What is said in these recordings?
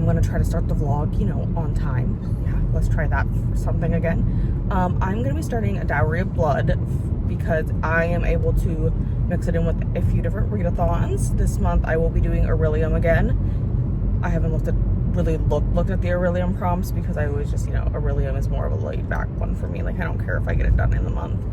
going to try to start the vlog, you know, on time. Yeah, let's try that for something again. I'm going to be starting a Dowry of Blood because I am able to mix it in with a few different readathons. This month I will be doing Aurelium again. I haven't looked at the Aurelium prompts because I always just, you know, Aurelium is more of a laid back one for me. Like, I don't care if I get it done in the month.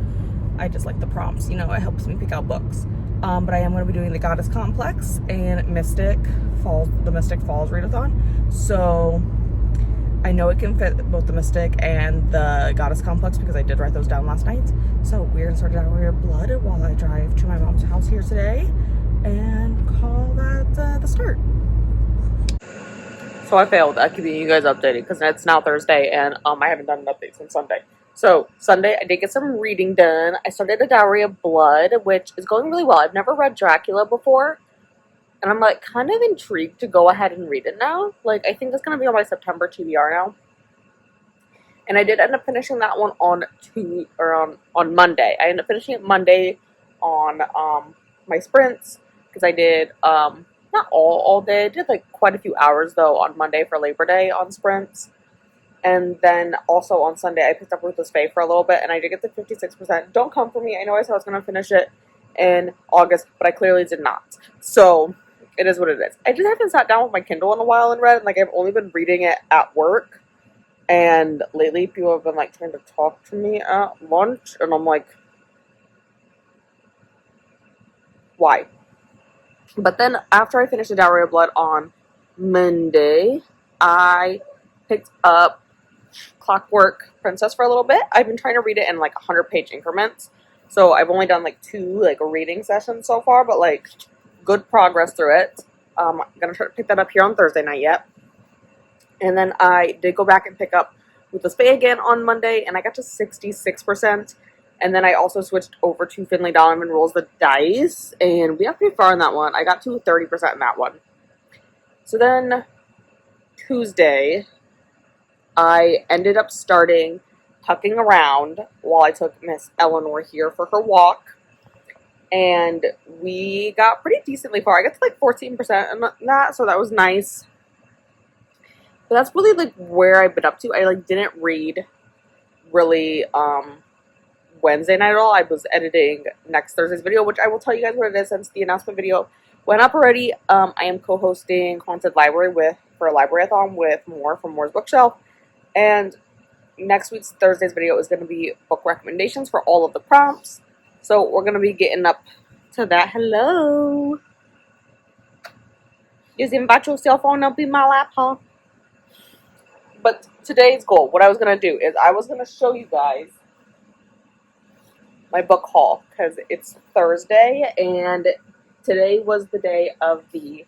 I just like the prompts, you know, it helps me pick out books. But I am going to be doing the Goddess Complex and Mystic Falls readathon. So I know it can fit both the Mystic and the Goddess Complex because I did write those down last night. So we're going to start Dowry of Blood while I drive to my mom's house here today and call that the start. So I failed at keeping you guys updated because it's now Thursday and I haven't done an update since Sunday. So Sunday I did get some reading done. I started a Dowry of Blood, which is going really well. I've never read Dracula before, and I'm like kind of intrigued to go ahead and read it now. Like, I think it's gonna be on my September TBR now. And I did end up finishing that one on Monday. I ended up finishing it Monday on my sprints because I did not all day. I did like quite a few hours though on Monday for Labor Day on sprints. And then also on Sunday I picked up Ruthless Fae for a little bit and I did get the 56%. Don't come for me. I know I said I was going to finish it in August, but I clearly did not. So it is what it is. I just haven't sat down with my Kindle in a while and read, and like I've only been reading it at work. And lately people have been like trying to talk to me at lunch and I'm like, why? But then after I finished the Dowry of Blood on Monday, I picked up Clockwork Princess for a little bit. I've been trying to read it in like 100-page increments. So I've only done like 2 like reading sessions so far, but like good progress through it. I'm going to try to pick that up here on Thursday night yet. And then I did go back and pick up Ruthless Fae again on Monday, and I got to 66%. And then I also switched over to Finley Donovan Rolls the Dice, and we got pretty far in that one. I got to 30% in that one. So then Tuesday, I ended up starting Tucking Around while I took Miss Eleanor here for her walk. And we got pretty decently far. I got to like 14% in that, so that was nice. But that's really like where I've been up to. I like didn't read really Wednesday night at all. I was editing next Thursday's video, which I will tell you guys what it is since the announcement video went up already. I am co-hosting Haunted Library for a library-a-thon with Moore from Moore's Bookshelf. And next week's Thursday's video is going to be book recommendations for all of the prompts. So we're going to be getting up to that. Hello. You invite your cell phone up in my lap, huh? But today's goal, what I was going to do is I was going to show you guys my book haul because it's Thursday and today was the day of the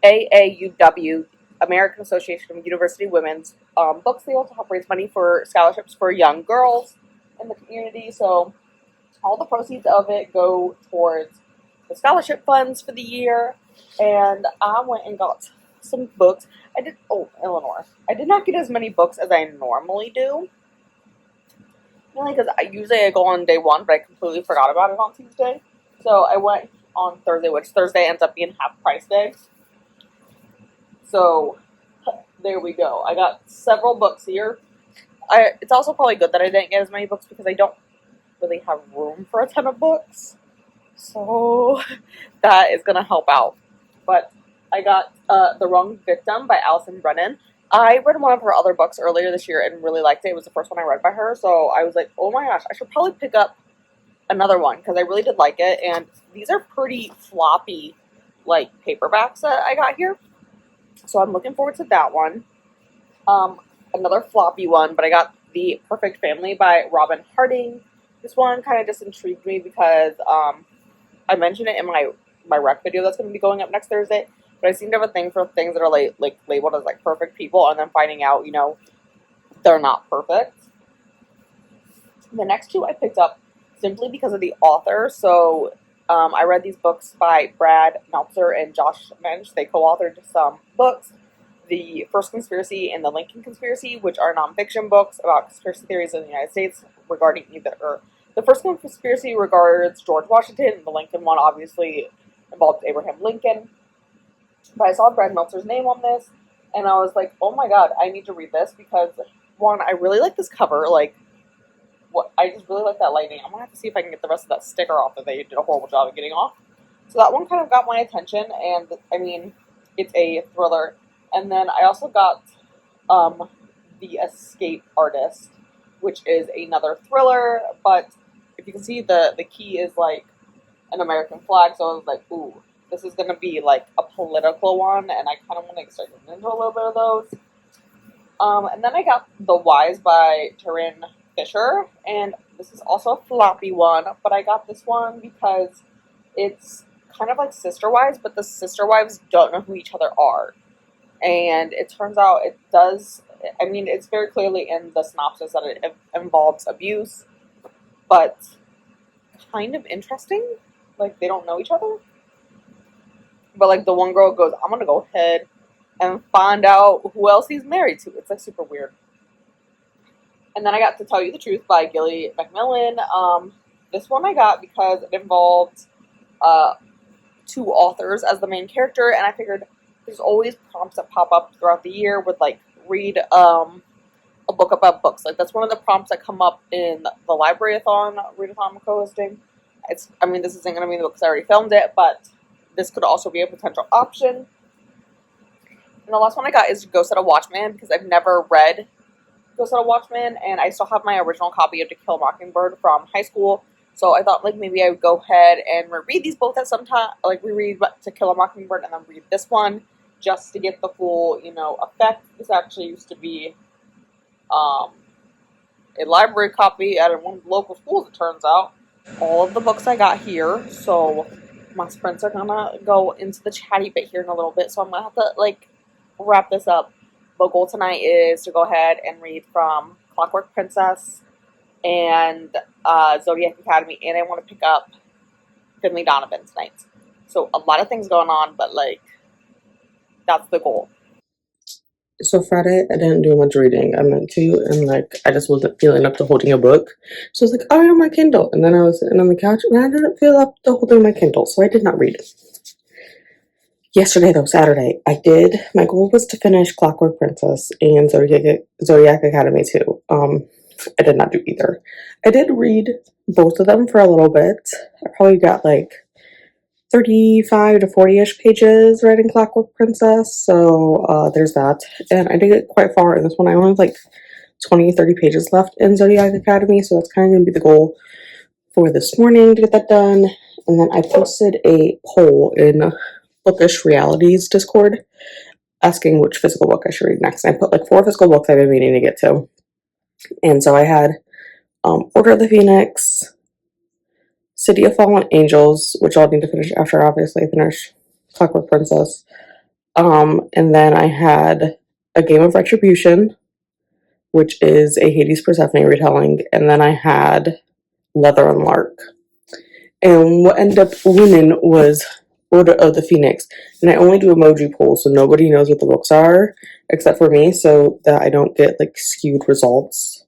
AAUW, American Association of University Women's book sale to help raise money for scholarships for young girls in the community. So all the proceeds of it go towards the scholarship funds for the year. And I went and got some books. Eleanor. I did not get as many books as I normally do. Mainly because usually I go on day 1, but I completely forgot about it on Tuesday. So I went on Thursday, which Thursday ends up being half price day. So there we go. I got several books here. It's also probably good that I didn't get as many books because I don't really have room for a ton of books. So that is going to help out. But I got The Wrong Victim by Allison Brennan. I read one of her other books earlier this year and really liked it. It was the first one I read by her. So I was like, oh my gosh, I should probably pick up another one because I really did like it. And these are pretty floppy like paperbacks that I got here. So I'm looking forward to that one. Another floppy one, but I got The Perfect Family by Robin Harding. This one kind of just intrigued me because I mentioned it in my rec video that's going to be going up next Thursday. But I seem to have a thing for things that are like labeled as like perfect people and then finding out, you know, they're not perfect. The next 2 I picked up simply because of the author. So I read these books by Brad Meltzer and Josh Mensch. They co-authored some books. The First Conspiracy and the Lincoln Conspiracy, which are nonfiction books about conspiracy theories in the United States regarding the First Conspiracy regards George Washington, and the Lincoln one obviously involved Abraham Lincoln. But I saw Brad Meltzer's name on this, and I was like, oh my god, I need to read this because one, I really like this cover. Like, what I just really like that lighting. I'm gonna have to see if I can get the rest of that sticker off that they did a horrible job of getting off. So that one kind of got my attention, and I mean, it's a thriller. And then I also got The Escape Artist, which is another thriller, but if you can see, the key is like an American flag, so I was like, ooh, this is gonna be like a political one, and I kind of want to start getting into a little bit of those. And then I got The Wise by Taryn Fisher, and this is also a floppy one, but I got this one because it's kind of like Sister Wives, but the sister wives don't know who each other are. And it turns out it does, I mean, it's very clearly in the synopsis that it involves abuse, but kind of interesting. Like, they don't know each other. But, like, the one girl goes, I'm gonna go ahead and find out who else he's married to. It's, like, super weird. And then I got To Tell You the Truth by Gilly Macmillan. This one I got because it involved two authors as the main character, and I figured there's always prompts that pop up throughout the year with, like, read a book about books. Like, that's one of the prompts that come up in the library-a-thon, read-a-thon I'm co-hosting. I mean, this isn't going to be in the book because I already filmed it, but this could also be a potential option. And the last one I got is Ghost at a Watchman, because I've never read Ghost at a Watchman, and I still have my original copy of To Kill a Mockingbird from high school. So I thought, like, maybe I would go ahead and reread these both at some time, like, reread To Kill a Mockingbird and then read this one, just to get the full, effect. This actually used to be a library copy at one of the local schools, it turns out. All of the books I got here, so my sprints are gonna go into the chatty bit here in a little bit, so I'm gonna have to, like, wrap this up. The goal tonight is to go ahead and read from Clockwork Princess and Zodiac Academy, and I want to pick up Finley Donovan tonight. So a lot of things going on, but, like, that's the goal. So Friday, I didn't do much reading. I meant to, and like I just wasn't feeling up to holding a book. So I was like, I'll read on my Kindle. And then I was sitting on the couch, and I didn't feel up to holding my Kindle, so I did not read. Yesterday, though, Saturday, I did. My goal was to finish Clockwork Princess and Zodiac Academy too. I did not do either. I did read both of them for a little bit. I probably got like 35 to 40-ish pages read in Clockwork Princess, so there's that. And I did get quite far in this one. I only have like 20, 30 pages left in Zodiac Academy, so that's kind of going to be the goal for this morning to get that done. And then I posted a poll in Bookish Realities Discord asking which physical book I should read next. And I put like 4 physical books I've been meaning to get to. And so I had Order of the Phoenix, City of Fallen Angels, which I'll need to finish after, obviously, I finish Clockwork Princess. And then I had A Game of Retribution, which is a Hades Persephone retelling. And then I had Leather and Lark. And what ended up winning was Order of the Phoenix. And I only do emoji polls, so nobody knows what the books are, except for me, so that I don't get, like, skewed results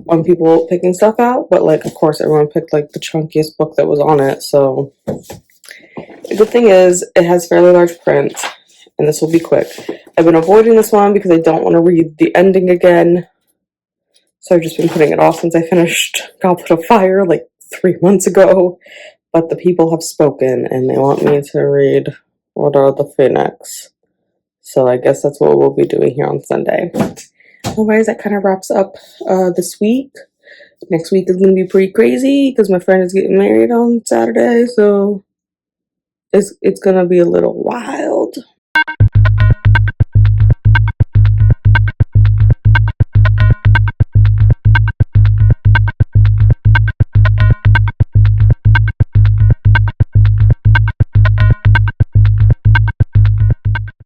on people picking stuff out. But, like, of course, everyone picked, like, the chunkiest book that was on it, so the good thing is it has fairly large print, and this will be quick. I've been avoiding this one because I don't want to read the ending again, so I've just been putting it off since I finished Goblet of Fire like 3 months ago. But the people have spoken, and they want me to read Order of the Phoenix, so I guess that's what we'll be doing here on Sunday. Otherwise, that kind of wraps up this week. Next week is going to be pretty crazy because my friend is getting married on Saturday, so it's going to be a little wild.